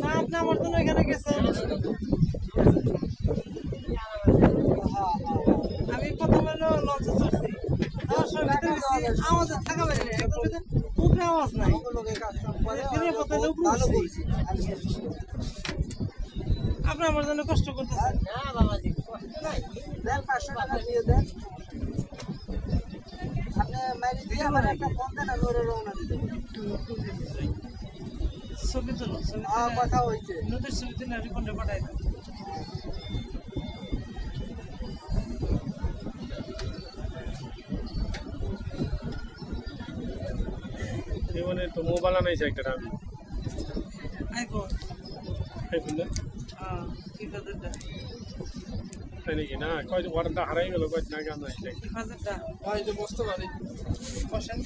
না আপনি আমার জন্য এখানে গেছেন। আমি প্রথমে লঞ্চে চড়ছি, তার সঙ্গে আমাদের থাকা বাইরে উপরে আওয়াজ নাই, দিনের পথে উপরে উঠছি। আপনি আমার জন্য কষ্ট করতেছেন। দেন 500 টাকা দিয়ে দেন। আপনি মাইরি দিয়ে আবার একটা ফোন দেন, আমি ওরে রওনা দিতে বলি। ছবি তুলো, ছবি কথা হয়েছে। নদীর ছবি তুলে রিপোর্টে পাঠাই দেন। জীবনে তো মোবাইল আনাইছে একটা আমি আইফোন আইফোন না কি কাজেরটা, তাই নাকি না কয় ওয়ারেন্টটা হারাই গেল কয় না গান নাই কি কাজেরটা ভাই যে বসতে পারি বসেন।